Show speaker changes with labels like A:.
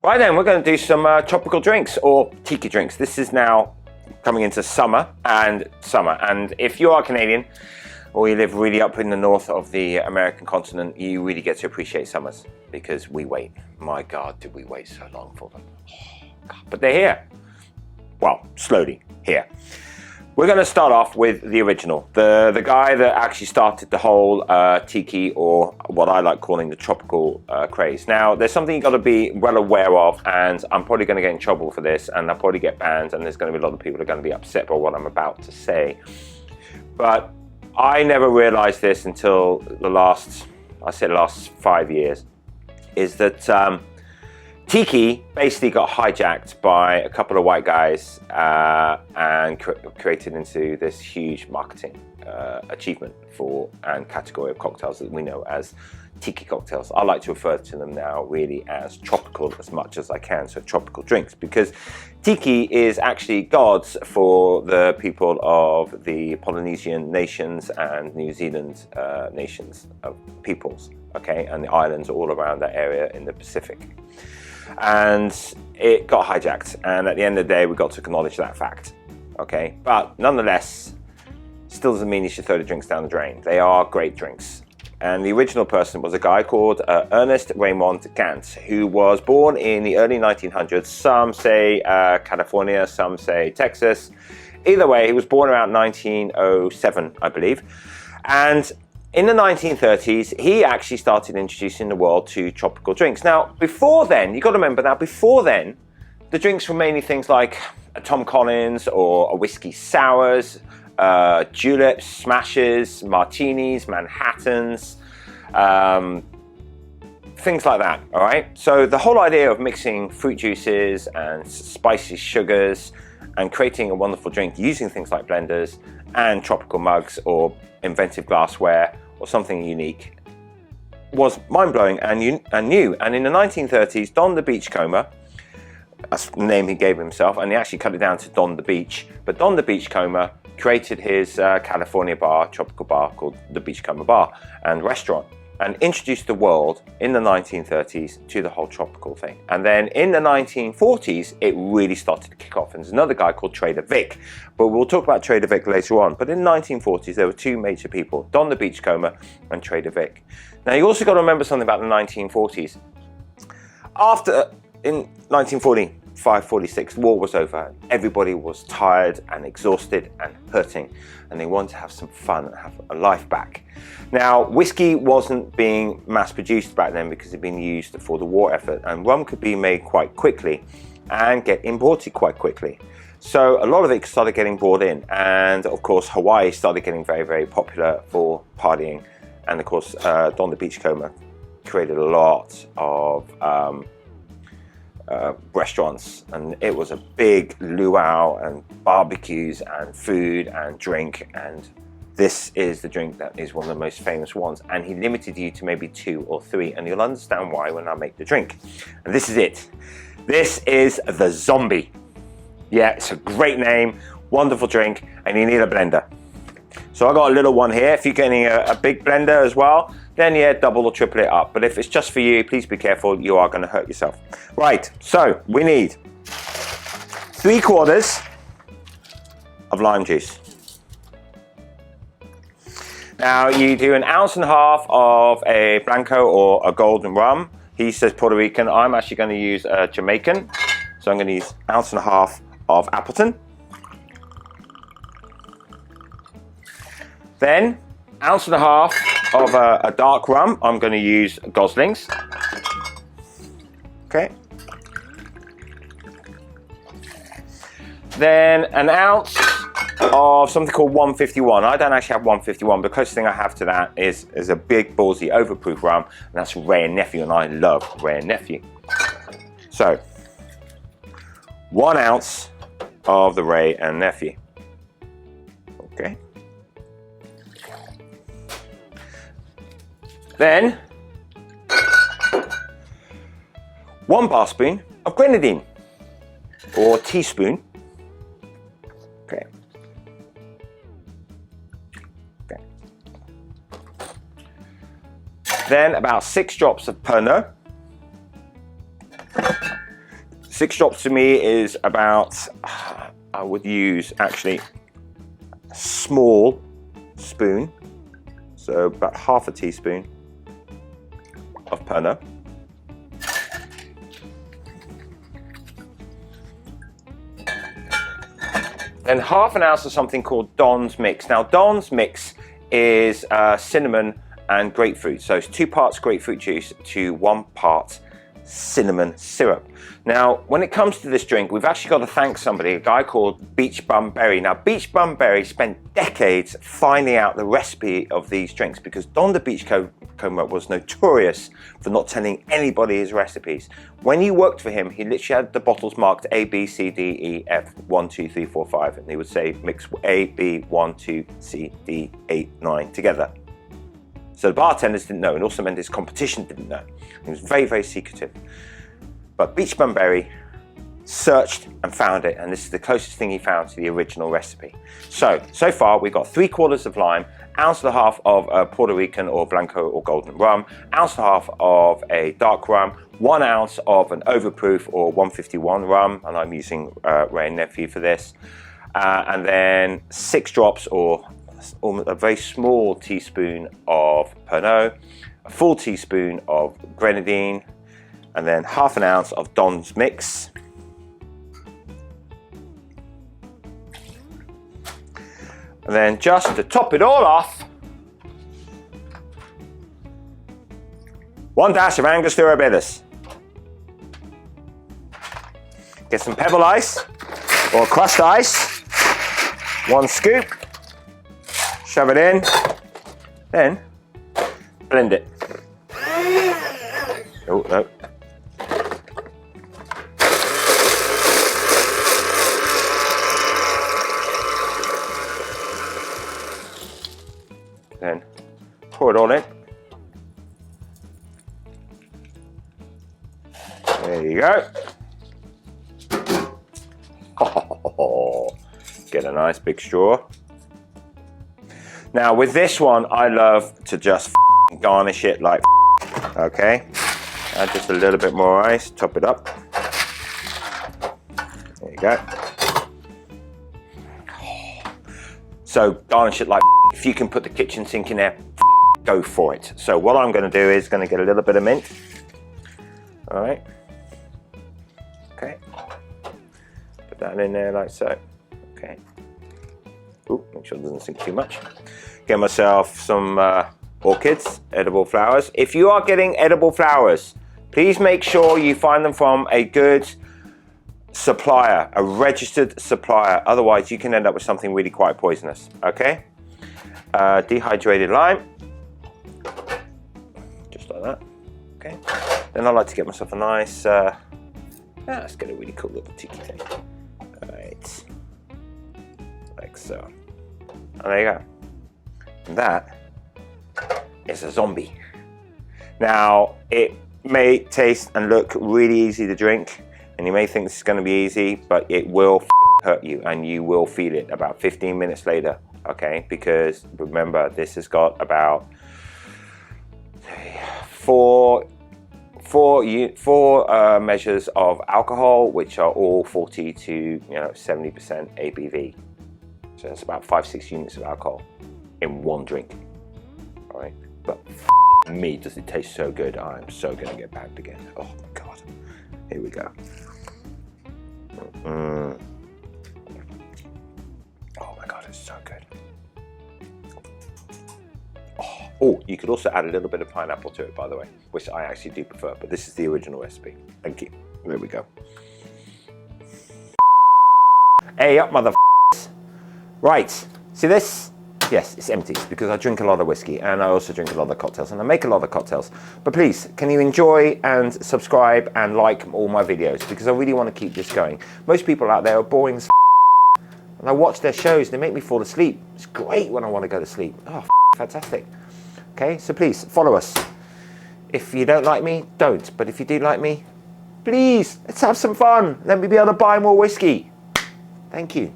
A: Right then, we're going to do some tropical drinks or tiki drinks. This is now coming into summer, and if you are Canadian or you live really up in the north of the American continent, you really get to appreciate summers because we wait. My God, did we wait so long for them? Oh, God. But they're here. Well, slowly here. We're going to start off with the original, the guy that actually started the whole tiki, or what I like calling the tropical craze. Now, there's something you've got to be well aware of, and I'm probably going to get in trouble for this, and I'll probably get banned, and there's going to be a lot of people who are going to be upset by what I'm about to say. But I never realized this until the last 5 years, is that tiki basically got hijacked by a couple of white guys and created into this huge marketing achievement for and category of cocktails that we know as tiki cocktails. I like to refer to them now really as tropical as much as I can, so tropical drinks, because tiki is actually gods for the people of the Polynesian nations and New Zealand nations of peoples, okay, and the islands all around that area in the Pacific. And it got hijacked, and at the end of the day we got to acknowledge that fact, okay? But nonetheless, still doesn't mean you should throw the drinks down the drain. They are great drinks. And the original person was a guy called Ernest Raymond Gant, who was born in the early 1900s. Some say California, some say Texas. Either way, he was born around 1907, I believe. And in the 1930s, he actually started introducing the world to tropical drinks. Now, before then, you've got to remember now, before then, the drinks were mainly things like a Tom Collins or a whiskey sours, juleps, smashes, martinis, Manhattans, things like that, all right? So the whole idea of mixing fruit juices and spicy sugars and creating a wonderful drink using things like blenders and tropical mugs or inventive glassware or something unique was mind-blowing and new. And in the 1930s, Don the Beachcomber, that's the name he gave himself, and he actually cut it down to Don the Beach, but Don the Beachcomber created his California bar, tropical bar called the Beachcomber Bar and Restaurant, and introduced the world in the 1930s to the whole tropical thing. And then in the 1940s, it really started to kick off. And there's another guy called Trader Vic, but we'll talk about Trader Vic later on. But in the 1940s, there were two major people, Don the Beachcomber and Trader Vic. Now, you also got to remember something about the 1940s. In 1945-46, the war was over. Everybody was tired and exhausted and hurting, and they wanted to have some fun and have a life back. Now, whiskey wasn't being mass-produced back then because it had been used for the war effort, and rum could be made quite quickly and get imported quite quickly. So a lot of it started getting brought in, and of course Hawaii started getting very, very popular for partying, and of course Don the Beachcomber created a lot of restaurants, and it was a big luau and barbecues and food and drink, and this is the drink that is one of the most famous ones, and he limited you to maybe 2 or 3, and you'll understand why when I make the drink. And this is it. This is the Zombie. Yeah, it's a great name, wonderful drink, and you need a blender. So I got a little one here. If you're getting a big blender as well, then yeah, double or triple it up. But if it's just for you, please be careful. You are going to hurt yourself. Right, so we need 3/4 of lime juice. Now you do 1.5 ounces of a Blanco or a golden rum. He says Puerto Rican. I'm actually going to use a Jamaican. So I'm going to use 1.5 ounces of Appleton. Then 1.5 ounces of a dark rum. I'm going to use Gosling's. Okay. Then 1 ounce of something called 151. I don't actually have 151. The closest thing I have to that is a big ballsy Overproof Rum, and that's Ray and Nephew, and I love Ray and Nephew. So 1 ounce of the Ray and Nephew. Okay. Then 1 bar spoon of Grenadine, or teaspoon. Okay. Okay. Then about 6 drops of Pernod. 6 drops to me is about, I would use actually a small spoon, so about half a teaspoon of Pernod. Then half an ounce of something called Don's Mix. Now Don's Mix is cinnamon and grapefruit. So it's 2 parts grapefruit juice to 1 part cinnamon syrup. Now, when it comes to this drink, we've actually got to thank somebody, a guy called Beachcomber. Now, Beachcomber spent decades finding out the recipe of these drinks because Don the Beachcomber was notorious for not telling anybody his recipes. When you worked for him, he literally had the bottles marked A, B, C, D, E, F, 1, 2, 3, 4, 5, and he would say mix A, B, 1, 2, C, D, 8, 9 together. So the bartenders didn't know, and also meant his competition didn't know. He was very, very secretive. But Beachcomber searched and found it, and this is the closest thing he found to the original recipe. So far we've got 3/4 of lime, 1.5 ounces of Puerto Rican or Blanco or Golden rum, 1.5 ounces of a dark rum, 1 ounce of an overproof or 151 rum, and I'm using Ray and Nephew for this, and then 6 drops or a very small teaspoon of Pernod, a full teaspoon of Grenadine, and then half an ounce of Don's Mix. And then just to top it all off, 1 dash of Angostura bitters. Get some pebble ice or crushed ice, 1 scoop. Shove it in, then blend it. Oh, no. Then pour it all in. There you go. Oh, get a nice big straw. Now with this one, I love to just garnish it like, okay? Add just a little bit more ice, top it up. There you go. So garnish it like, if you can put the kitchen sink in there, go for it. So what I'm gonna do is gonna get a little bit of mint. All right, okay. Put that in there like so, okay. Ooh, make sure it doesn't sink too much. Get myself some orchids, edible flowers. If you are getting edible flowers, please make sure you find them from a good supplier, a registered supplier. Otherwise, you can end up with something really quite poisonous, okay? Dehydrated lime, just like that, okay? Then I like to get myself a nice, let's get a really cool little tiki thing. All right, like so. And there you go. And that is a zombie. Now, it may taste and look really easy to drink, and you may think this is going to be easy, but it will hurt you, and you will feel it about 15 minutes later, okay? Because remember, this has got about four measures of alcohol, which are all 40 to 70% ABV. So that's about 5-6 units of alcohol in one drink. All right, but me, does it taste so good? I'm so gonna get bagged again. Oh my god, here we go. Oh my god, it's so good. Oh, you could also add a little bit of pineapple to it, by the way, which I actually do prefer, but this is the original recipe. Thank you. There we go. Hey up, motherfuckers. Right, see this? Yes, it's empty because I drink a lot of whiskey and I also drink a lot of cocktails and I make a lot of cocktails. But please, can you enjoy and subscribe and like all my videos because I really want to keep this going. Most people out there are boring as and I watch their shows and they make me fall asleep. It's great when I want to go to sleep. Oh, fantastic. Okay, so please follow us. If you don't like me, don't. But if you do like me, please, let's have some fun. Let me be able to buy more whiskey. Thank you.